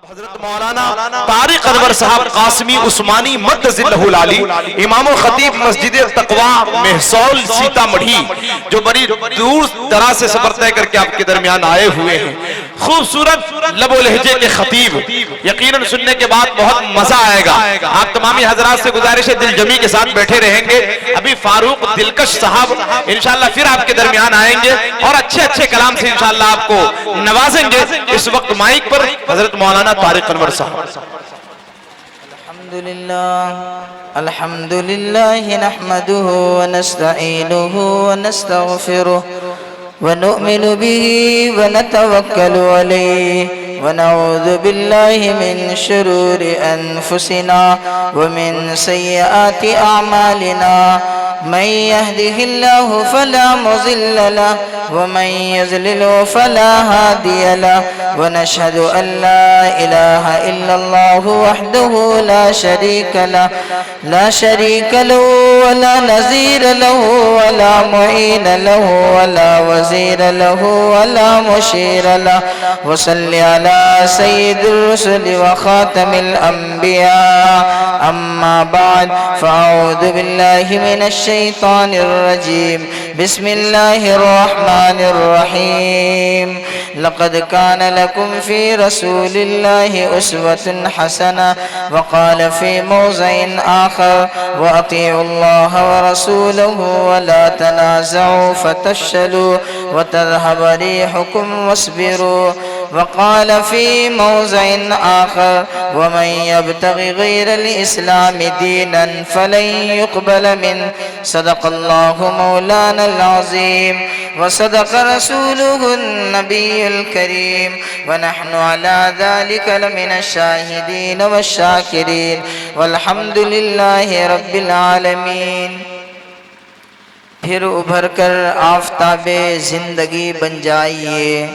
حضرت مولانا طارق انور صاحب قاسمی عثمانی مدذلہ العالی امام و خطیب مسجد تقوی محصول سیتا مڑھی جو بڑی دور دراز سے سفر طے کر کے آپ کے درمیان آئے ہوئے ہیں، خوبصورت لب و لہجے کے خطیب، یقیناً سننے کے بعد بہت مزہ آئے گا۔ آپ تمامی حضرات سے گزارش ہے دل جمی کے ساتھ بیٹھے رہیں گے۔ ابھی فاروق دلکش صاحب انشاءاللہ پھر آپ کے درمیان آئیں گے اور اچھے اچھے کلام سے انشاءاللہ آپ کو نوازیں گے۔ اس وقت مائک پر حضرت مولانا طارق انور صاحب۔ الحمد لله نحمده ونستعينه ونستغفره ونؤمن به ونتوكل عليه ونعوذ بالله من شرور أنفسنا ومن سيئات أعمالنا من يهده الله فلا مضل له ومن يضلل فلا هادي له ونشهد أن لا إله إلا الله وحده لا شريك له ولا نظير له ولا معين له ولا وزير له ولا مشير له وصل على سيد الرسل وخاتم الأنبياء أما بعد فأعوذ بالله من الشيطان الرجيم بسم الله الرحمن الرحيم لقد كان لكم في رسول الله أسوة حسنة وقال في موضع آخر وأطيعوا الله ورسوله ولا تنازعوا فتفشلوا وتذهب ريحكم واصبروا وقال في موضع آخر ومن يبتغ غير الإسلام دينا فلن يقبل منه صدق الله مولانا العظيم وصدق رسوله النبي الكريم ونحن على ذلك لمن الشاهدين والشاكرين والحمد لله رب العالمين۔ پھر ابھر کر آفتاب زندگی بن جائیے،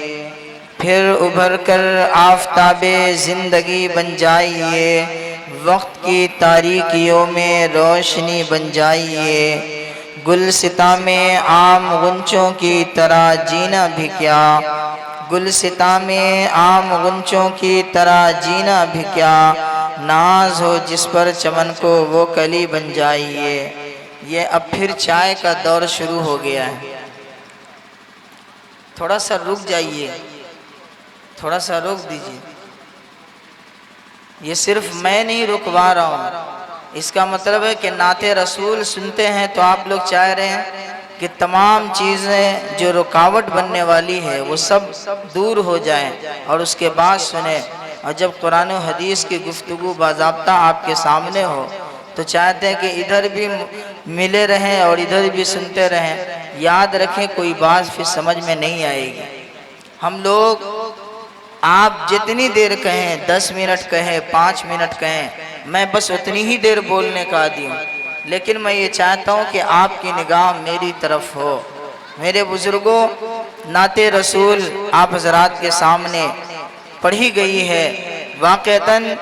پھر ابھر کر آفتاب زندگی بن جائیے، وقت کی تاریکیوں میں روشنی بن جائیے، گلستاں میں عام غنچوں کی طرح جینا بھی کیا، گلستاں میں عام غنچوں کی طرح جینا بھی کیا، ناز ہو جس پر چمن کو وہ کلی بن جائیے۔ یہ اب پھر چائے کا دور شروع ہو گیا ہے، تھوڑا سا رک جائیے، تھوڑا سا روک دیجئے۔ یہ صرف میں نہیں رکوا رہا ہوں، اس کا مطلب ہے کہ نعت رسول سنتے ہیں تو آپ لوگ چاہ رہے ہیں کہ تمام چیزیں جو رکاوٹ بننے والی ہے وہ سب دور ہو جائیں اور اس کے بعد سنیں، اور جب قرآن و حدیث کی گفتگو باضابطہ آپ کے سامنے ہو تو چاہتے ہیں کہ ادھر بھی ملے رہیں اور ادھر بھی سنتے رہیں۔ یاد رکھیں کوئی بات پھر سمجھ میں نہیں آئے گی۔ ہم لوگ آپ جتنی دیر کہیں، 10 منٹ کہیں، 5 منٹ کہیں، میں بس اتنی ہی دیر بولنے کا عادی ہوں، لیکن میں یہ چاہتا ہوں کہ آپ کی نگاہ میری طرف ہو۔ میرے بزرگوں، نعت رسول آپ حضرات کے سامنے پڑھی گئی ہے، واقعتاً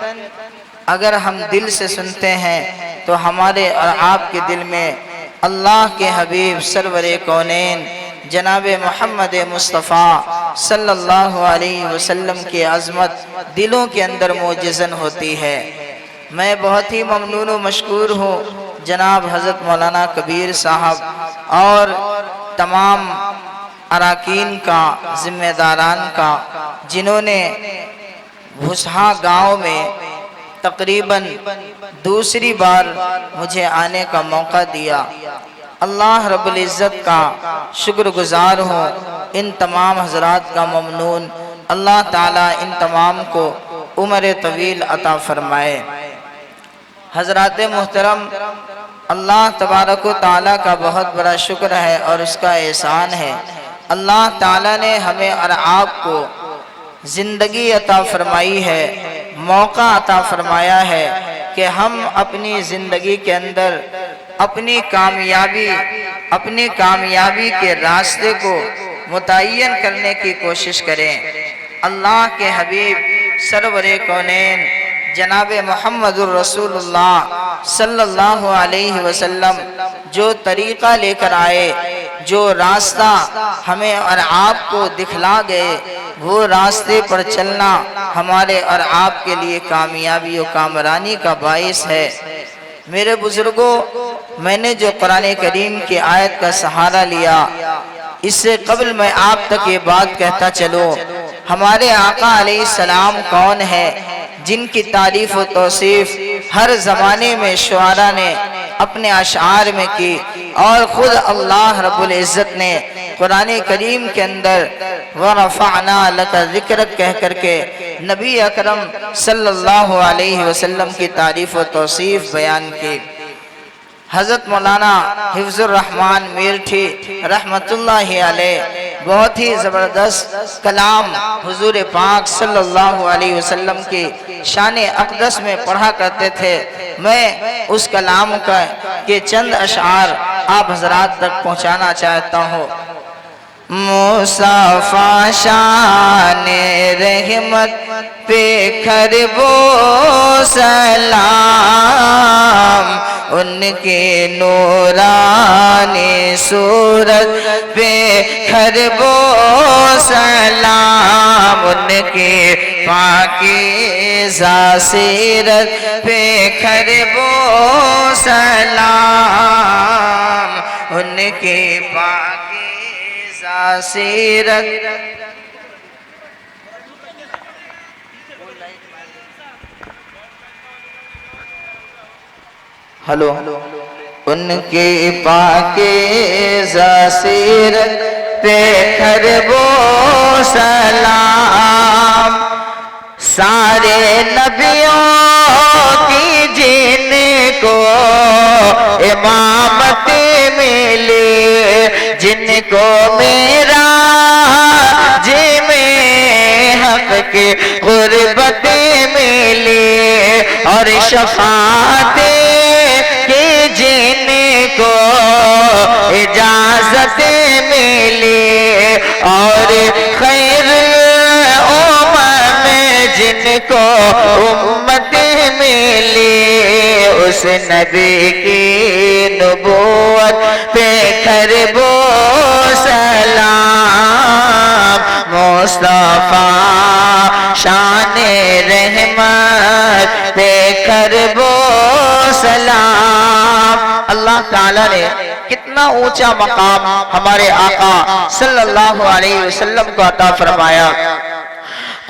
اگر ہم دل سے سنتے ہیں تو ہمارے اور آپ کے دل میں اللہ کے حبیب سرور کونین جناب محمد مصطفیٰ صلی اللہ علیہ وسلم کی عظمت دلوں کے اندر موجزن ہوتی ہے۔ میں بہت ہی ممنون و مشکور ہوں جناب حضرت مولانا کبیر صاحب اور تمام اراکین کا، ذمہ داران کا، جنہوں نے بھسہا گاؤں میں تقریباً دوسری بار مجھے آنے کا موقع دیا۔ اللہ رب العزت کا شکر گزار ہوں، ان تمام حضرات کا ممنون، اللہ تعالیٰ ان تمام کو عمر طویل عطا فرمائے۔ حضرات محترم، اللہ تبارک و تعالیٰ کا بہت بڑا شکر ہے اور اس کا احسان ہے، اللہ تعالیٰ نے ہمیں اور آپ کو زندگی عطا فرمائی ہے، موقع عطا فرمایا ہے کہ ہم اپنی زندگی کے اندر اپنی کامیابی کے راستے کو متعین کرنے کی کوشش کریں۔ اللہ کے حبیب سرور کونین جناب محمد الرسول اللہ صلی اللہ علیہ وسلم جو طریقہ لے کر آئے، جو راستہ ہمیں اور آپ کو دکھلا گئے، وہ راستے پر چلنا ہمارے اور آپ کے لیے کامیابی و کامرانی کا باعث ہے۔ میرے بزرگوں، میں نے جو قرآن کریم کی آیت کا سہارا لیا، اس سے قبل میں آپ تک یہ بات کہتا چلوں، ہمارے آقا علیہ السلام کون ہے جن کی تعریف و توصیف ہر زمانے میں شعراء نے اپنے اشعار میں کی، اور خود اللہ رب العزت نے قرآن کریم کے اندر وَرَفَعْنَا لَكَ ذِكْرَكَ کہہ کر کے نبی اکرم صلی اللہ علیہ وسلم کی تعریف و توصیف بیان کی۔ حضرت مولانا حفظ الرحمن میرٹھی رحمت اللہ علیہ بہت ہی زبردست کلام حضور پاک صلی اللہ علیہ وسلم کی شان اقدس میں پڑھا کرتے تھے۔ میں اس کلام کے چند اشعار آپ حضرات تک پہنچانا چاہتا ہوں۔ مصطفیٰ شان رحمت پہ کھربو سلام، ان کے نورانی صورت پہ کھربو سلام، ان کے پاکیزہ سیرت پہ کھربو سلام، ان کے پاکیزہ سیرت۔ ہلو، ان کے پاکیزہ سیرت پہ کھربو سلام، سارے نبیوں کی جن کو امامت ملی، جن کو میرا جی میں حق کی غربت ملی، اور شفاعت کی جن کو اجازت ملی، اور خیر جن کو امت ملی، اس نبی کی نبوت پہ کھربو سلام، مصطفیٰ شان رحمت پہ کھربو سلام۔ اللہ تعالیٰ نے کتنا اونچا مقام ہمارے آقا صلی اللہ علیہ وسلم کو عطا فرمایا۔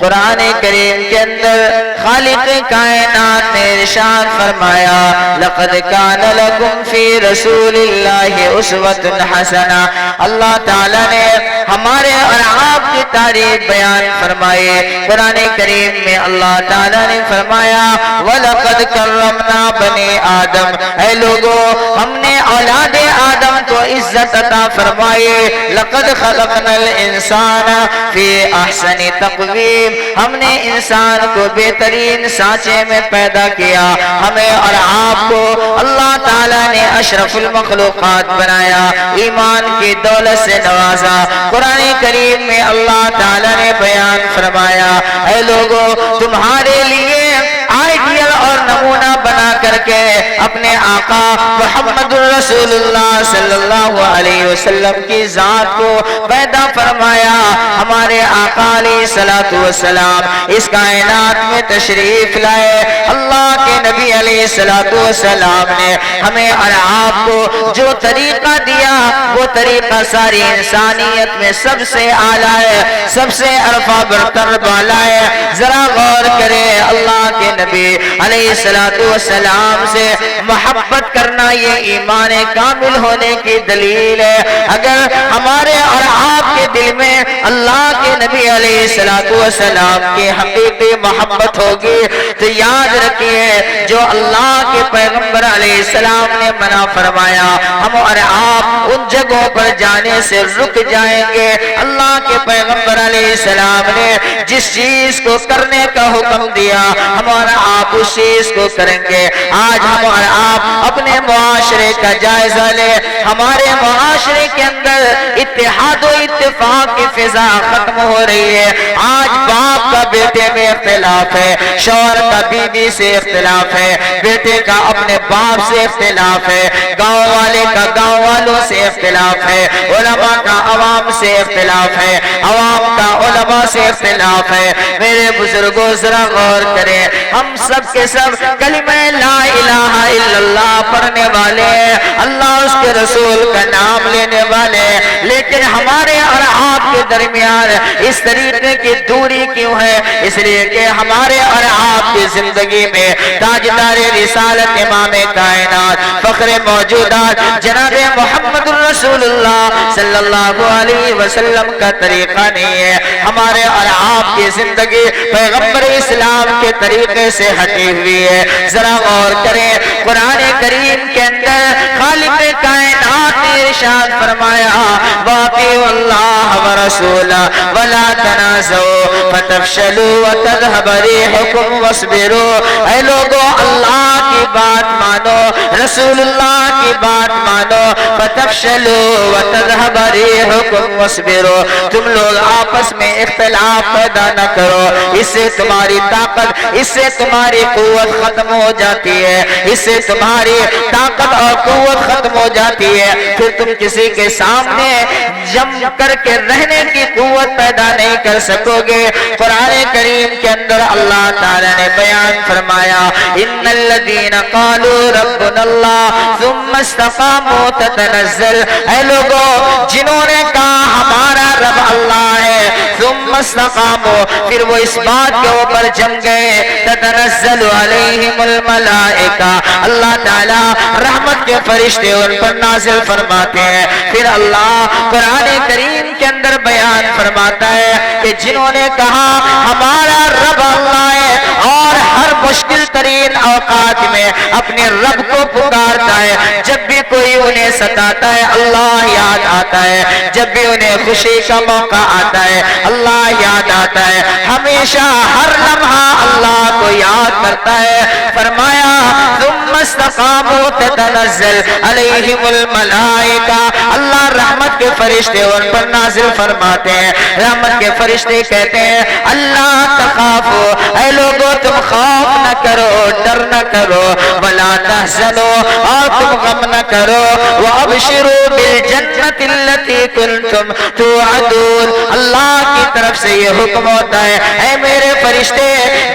قرآن کریم کے اندر خالق کائنات نے ارشاد فرمایا، لَقَدْ كَانَ لَكُمْ فِي رَسُولِ اللَّهِ أُسْوَةٌ حَسَنَةٌ۔ اللہ تعالیٰ نے ہمارے اور آپ کی تعریف بیان فرمائے۔ قرآن کریم میں اللہ تعالیٰ نے فرمایا، وَلَقَدْ كَرَّمْنَا بَنِي آدم، اے لوگوں ہم نے اولاد آدم کو عزت عطا فرمائے۔ لَقَدْ خَلَقْنَا الْإِنسَانَ فِي أَحْسَنِ تَقْوِيمٍ، ہم نے انسان کو بہترین سانچے میں پیدا کیا۔ ہمیں اور آپ کو اللہ تعالیٰ نے اشرف المخلوقات بنایا، ایمان کی دولت سے نوازا۔ قرآن کریم میں اللہ تعالیٰ نے بیان فرمایا، اے لوگوں تمہارے لیے آئیڈیل اور نمونہ بنا کر کے اپنے آقا محمد رسول اللہ صلی اللہ علیہ وسلم کی ذات کو پیدا فرمایا۔ ہمارے آقا علیہ السلام اس کائنات میں تشریف لائے۔ اللہ کے نبی علیہ السلام نے ہمیں اور آپ کو جو طریقہ دیا، وہ طریقہ ساری انسانیت میں سب سے اعلیٰ ہے، سب سے عرفہ برتر بالا ہے۔ ذرا غور کرے، اللہ کے نبی علیہ السلام سے محبت کرنا یہ ایمان کامل ہونے کی دلیل ہے۔ اگر ہمارے اور آپ کے دل میں اللہ کے نبی علیہ السلام کی حقیقی محبت ہوگی تو یاد رکھیے، جو اللہ کے پیغمبر علیہ السلام نے منع فرمایا، ہم اور آپ ان جگہوں پر جانے سے رک جائیں گے۔ اللہ کے پیغمبر علیہ السلام نے جس چیز کو کرنے کا حکم دیا، ہم اور آپ اس چیز کو کریں گے۔ آج ہم اور آپ اپنے معاشرے کا جائزہ لیں، ہمارے معاشرے کے اندر اتحاد و اتفاق کی فضا ختم ہو رہی ہے۔ آج باپ کا بیٹے میں اختلاف ہے، شوہر کا بیوی سے اختلاف ہے، بیٹے کا اپنے باپ سے اختلاف ہے، گاؤں والے کا گاؤں والوں سے اختلاف ہے، علماء کا عوام سے اختلاف ہے، عوام کا علماء سے اختلاف ہے۔ میرے بزرگوں ذرا غور کریں، ہم سب کے سب کلمہ لا الہ الا اللہ پڑھنے والے ہیں، اللہ اس کے رسول کا نام لینے والے، لیکن ہمارے اور آپ کے درمیان اس طریقے کی دوری کیوں ہے؟ اس لیے کہ ہمارے اور آپ کی زندگی میں تاجدار رسالت امام کائنات فخر موجودات جناب محمد الرسول اللہ صلی اللہ علیہ وسلم کا طریقہ نہیں ہے۔ ہمارے اور آپ کی زندگی پیغمبر اسلام کے طریقے سے ہٹی ہوئی ہے۔ ذرا غور کریں، قرآن کریم کے اندر خالق کائنات نے ارشاد فرمایا وَأَطِیعُوا اللَّهَ وَرَسُولَهُ وَلَا تَنَازَعُوا فَتَفْشَلُوا وَتَذْهَبَ رِيحُكُمْ وَاصْبِرُوا۔ اے لوگو اللہ کی بات مانو، رسول اللہ کی بات مانو، فَتَفْشَلُوا وَتَذْهَبَ رِيحُكُمْ وَاصْبِرُوا۔ تم لوگ آپس میں اختلاف پیدا نہ کرو، اس سے تمہاری طاقت، اس سے تمہاری قوت ختم ہو جاتی ہے، اس سے تمہاری طاقت اور قوت ختم ہو جاتی ہے، پھر تم کسی کے سامنے جم کر کے رہنے کی قوت پیدا نہیں کر سکو گے۔ قرآن کریم کے اندر اللہ تعالی نے بیان فرمایا ان الذین قالوا ربنا اللہ ثم استقاموا تتنزل۔ اے لوگو جنہوں نے کہا ہمارا رب اللہ ہے، ثم استقاموا، پھر وہ اس بات کے اوپر جم گئے، تتنزل علیہم الملائکہ، اللہ تعالی رحمت کے فرشتے ان پر نازل فرماتے ہیں۔ پھر اللہ قرآن کریم کے اندر بیان فرماتا ہے کہ جنہوں نے کہا ہمارا رب اللہ ہے اور ہر مشکل ترین اوقات میں اپنے رب کو پکارتا ہے، جب بھی کوئی انہیں ستاتا ہے اللہ یاد آتا ہے، جب بھی انہیں خوشی کا موقع آتا ہے اللہ یاد آتا ہے، ہمیشہ ہر لمحہ اللہ کو یاد کرتا ہے۔ فرمایا ثم استقاموا تتنزل علیہم الملائکہ، اللہ رحمت کے فرشتے ان پر نازل فرماتے ہیں، رحمت کے فرشتے کہتے ہیں اللہ تخافوا، اے لوگو تم خوف نہ کرو، ڈر نہ کرو، ولا تحزنوا، اور تم غم نہ کرو، وابشروا بالجنۃ التي کنتم توعدون۔ اللہ کی طرف سے یہ حکم ہوتا ہے اے میرے فرشتے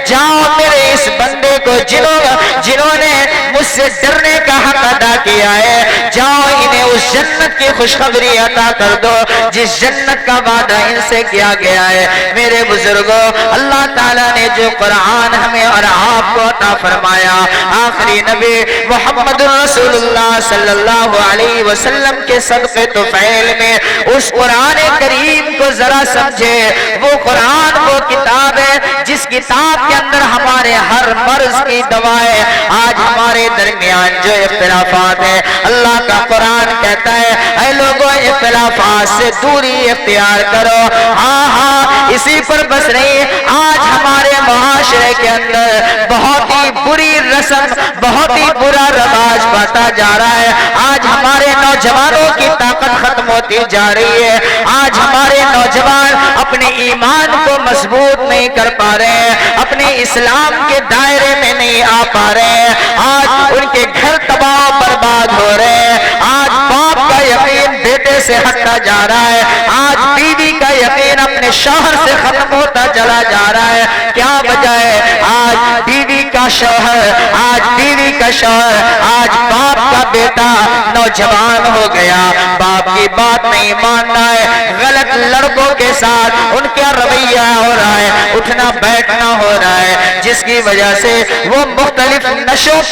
جاؤ میرے اس بندے کو جنہوں نے مجھ سے ڈرنے کا حق ادا کیا ہے، جاؤ انہیں اس جنت کی خوشخبری عطا کر دو جس جنت کا وعدہ ان سے کیا گیا ہے۔ میرے بزرگوں، اللہ تعالیٰ نے جو قرآن ہمیں اور آپ کو عطا فرمایا، آخری نبی محمد رسول اللہ صلی اللہ علیہ وسلم کے صدقے طفیل میں اس قرآن کریم کو ذرا سمجھے۔ وہ قرآن وہ کتاب ہے جس کتاب کے اندر ہمارے ہر مرض کی دوا ہے۔ آج ہمارے درمیان جو اختلافات ہیں، اللہ کا قرآن کہتا ہے اے لوگوں اختلافات سے دوری اختیار کرو۔ ہاں اسی پر بس نہیں، آج ہمارے معاشرے کے اندر بہت ہی بری رسم، بہت ہی برا رواج بڑھتا جا رہا ہے۔ آج ہمارے نوجوانوں کی طاقت ختم ہوتی جا رہی ہے، آج ہمارے نوجوان اپنے ایمان کو مضبوط نہیں کر پا رہے ہیں، اپنے اسلام کے دائرے میں نہیں آ پا رہے ہیں، آج ان کے گھر تباہ برباد ہو رہے ہیں، آج باپ کا یقین بیٹے سے ہٹتا جا رہا ہے، آج بیوی کا یقین اپنے شوہر سے ختم ہوتا چلا جا رہا ہے۔ کیا وجہ ہے؟ آج بیوی کا شوہر، آج بیوی کا شوہر، آج باپ کا بیٹا نوجوان ہو گیا، باپ کی بات نہیں ماننا ہے، غلط لڑکوں کے ساتھ ان کا رویہ ہو رہا ہے، اٹھنا بیٹھنا ہو رہا ہے، جس کی وجہ سے وہ مختلف نشوں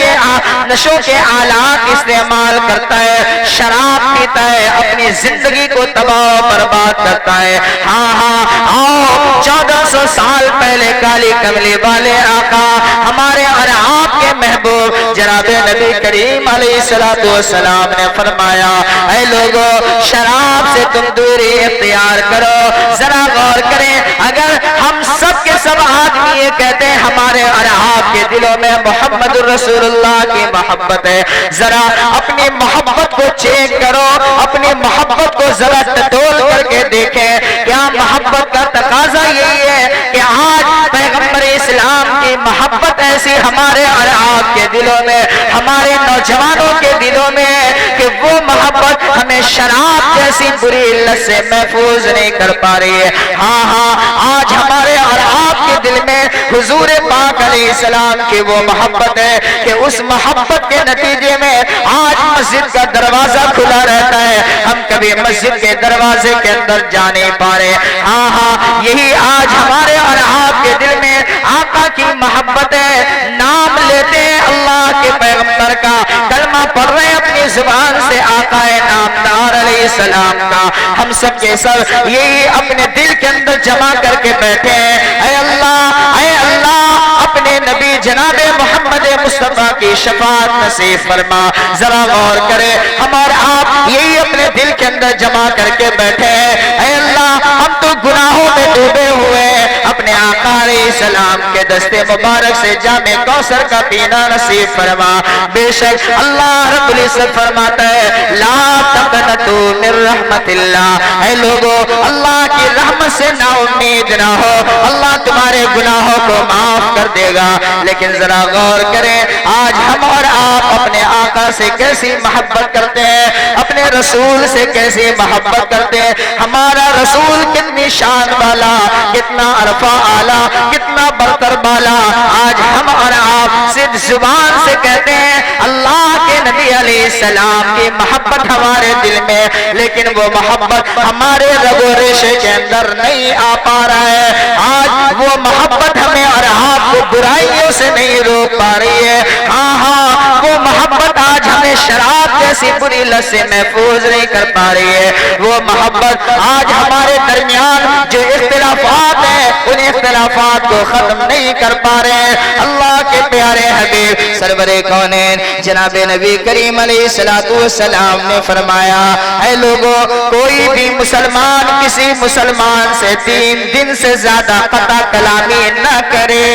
کے آلات استعمال کرتا ہے، شراب پیتا ہے، اپنی زندگی کو تباہ و برباد کرتا ہے۔ ہاں آؤ 1400 سال پہلے کالی کملی والے آقا ہمارے اور آپ کے محبوب جناب نبی کریم علیہ السلام نے فرمایا اے لوگو شراب سے تم دوری اختیار کرو۔ ذرا غور کریں، اگر ہم سب کے سب آدمی یہ کہتے ہیں ہمارے اور آپ کے دلوں میں محمد رسول اللہ کی محبت ہے، ذرا اپنی محبت کو چیک کرو، اپنی محبت کو ذرا ٹٹول کر کے دیکھیں۔ کیا محبت کا تقاضا یہی ہے کہ آج پیغمبر اسلام کی محبت ایسی ہمارے اور آپ کے دلوں میں، ہمارے نوجوانوں کے دلوں میں، کہ وہ محبت ہمیں شراب جیسی بری علت سے محفوظ نہیں کر پا رہی ہے۔ ہاں آج ہمارے اور آپ کے دل میں حضور پاک علیہ السلام کی وہ محبت ہے کہ اس محبت کے نتیجے میں آج مسجد کا دروازہ کھلا رہتا ہے، ہم کبھی مسجد کے دروازے کے اندر جا نہیں پا رہے۔ ہاں یہی آج ہمارے اور آپ کے دل میں آقا کی محبت ہے، نام لیتے ہیں اللہ کے پیغمبر کا، کلمہ پڑھ رہے ہیں اپنی زبان سے آقا نامدار علیہ السلام کا، ہم سب کے سب یہی اپنے دل کے اندر جمع کر کے بیٹھے ہیں، اے اللہ اپنے نبی جناب محمد مصطفیٰ کی شفاعت نصیب فرما۔ ذرا غور کرے، ہمارے آپ یہی اپنے دل کے اندر جمع کر کے بیٹھے ہیں، اے اللہ ہم تو گناہوں میں ڈوبے ہوئے ہیں، اپنے آقا علیہ السلام کے دستے مبارک سے جام کوثر کا پینا نصیب فرما۔ بے شک اللہ رب العزت فرماتا ہے لا تقنطوا من رحمت اللہ، اے لوگو اللہ کی رحمت سے نا امید نہ ہو، اللہ تمہارے گناہوں کو معاف کر دے گا۔ لیکن ذرا غور کریں آج ہم اور آپ اپنے آقا سے کیسی محبت کرتے ہیں، اپنے رسول سے کیسی محبت کرتے ہیں۔ ہمارا رسول کتنی شان والا، کتنا عرفہ اعلیٰ، کتنا برتر بالا، آج ہم اور آپ صرف زبان سے کہتے ہیں اللہ کے نبی علیہ السلام کی محبت ہمارے دل میں، لیکن وہ محبت ہمارے رگ و ریشے کے اندر نہیں آ پا رہا ہے۔ آج وہ محبت ہمیں اور آپ کو برائیوں سے نہیں روک پا رہی ہے۔ ہاں وہ محبت آج ہمیں شراب جیسی بری لت سے محفوظ نہیں کر پا رہی ہے۔ وہ محبت آج ہمارے درمیان جو اختلافات ہیں ان اختلافات کو ختم نہیں کر پا رہے ہیں۔ اللہ کے پیارے حبیب سرور کونین جناب نبی کریم علیہ السلام نے فرمایا اے لوگوں کوئی بھی مسلمان کسی مسلمان سے 3 دن سے زیادہ قطع کلامی نہ کرے۔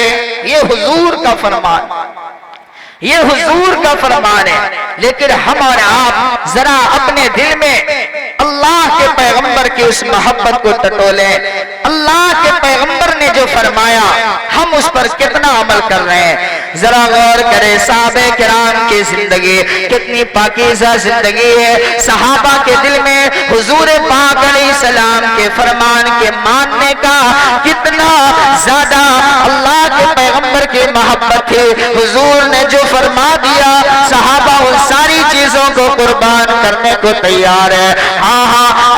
یہ حضور کا فرمان، یہ حضور کا فرمان ہے۔ لیکن ہم اور آپ ذرا اپنے دل میں اللہ کے پیغمبر کی اس محبت کو ٹٹولیں، اللہ کے پیغمبر نے جو فرمایا ہم اس پر کتنا عمل کر رہے ہیں۔ ذرا غور کریں صحابہ کرام کی زندگی کتنی پاکیزہ زندگی ہے، صحابہ کے دل میں حضور پاک علیہ السلام کے فرمان کے ماننے کا کتنا زیادہ اللہ کے پیغمبر کی محبت تھی۔ حضور نے جو فرما دیا صحابہ ان ساری چیزوں کو قربان کرنے کو تیار ہے۔ ہاں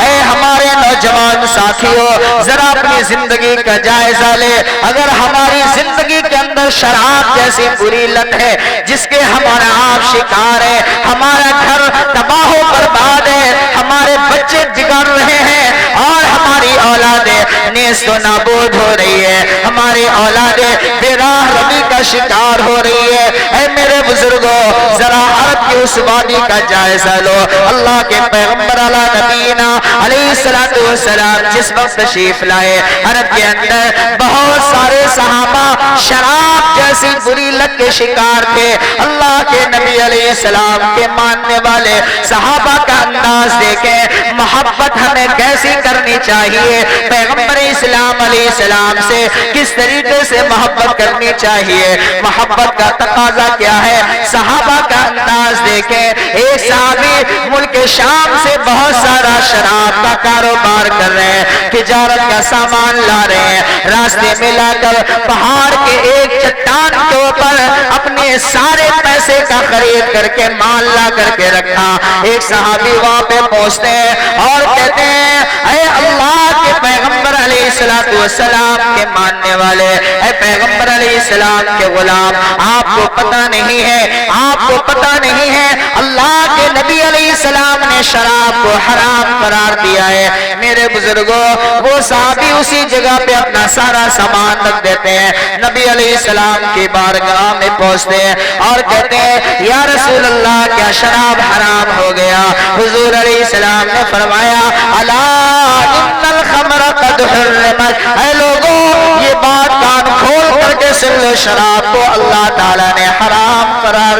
اے ہمارے نوجوان ساتھیوں ذرا اپنی زندگی کا جائزہ لے، اگر ہماری زندگی کے اندر شراب جیسی بری لت ہے جس کے ہمارا آپ شکار ہے، ہمارا گھر تباہ و برباد ہے، ہمارے بچے بگڑ رہے ہیں اور ہماری اولادیں نیست و نابود ہو رہی ہے، ہماری اولادیں بے راہ روی کا شکار ہو رہی ہے، اے میرے بزرگوں ذرا عرب کی اس وادی کا جائزہ لو۔ اللہ کے پیغمبر علی نبینا علیہ السلام جس وقت تشریف لائے عرب کے اندر بہت سارے صحابہ شراب جیسی بری لت کے شکار تھے۔ اللہ کے نبی علیہ السلام کے ماننے والے صحابہ کا انداز دیکھیں، محبت ہمیں کیسی کرنی چاہیے، پیغمبر اسلام علیہ السلام سے کس طریقے سے محبت کرنی چاہیے، محبت کا تقاضا کیا ہے۔ صحابہ کا انداز دیکھیں، ایک صحابی ملک شام سے بہت سارا شراب کا کاروبار کر رہے ہیں، تجارت کا سامان لا رہے ہیں، راستے میں لا کر پہاڑ کے ایک چٹان کے اوپر اپنے سارے پیسے کا خرید کر کے مال لا کر کے رکھا۔ ایک صحابی وہاں پہ پہنچتے ہیں اور کہتے ہیں اے اللہ کے پیغمبر علیہ السلام کے ماننے والے، اے پیغمبر علیہ السلام کے غلام، آپ کو پتہ نہیں ہے، آپ کو پتہ نہیں ہے اللہ کے نبی علیہ السلام نے شراب کو حرام قرار دیا ہے۔ میرے بزرگوں وہ صحابی اسی جگہ پہ اپنا سارا سامان رکھ دیتے ہیں، نبی علیہ السلام کی بارگاہ میں پہنچتے ہیں اور کہتے ہیں یا رسول اللہ کیا شراب حرام ہو گیا؟ حضور علیہ السلام نے فرمایا الا ان الخمر قد حرمت، اے لوگوں یہ بات کان کھول کر کے سن لو، شراب کو اللہ تعالیٰ نے حرام قرار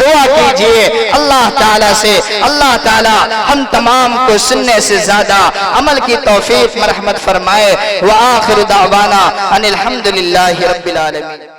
دعا کیجئے اللہ تعالیٰ سے، اللہ تعالیٰ ہم تمام کو سننے سے زیادہ عمل کی توفیق مرحمت فرمائے۔ وآخر دعوانا ان الحمدللہ رب العالمین۔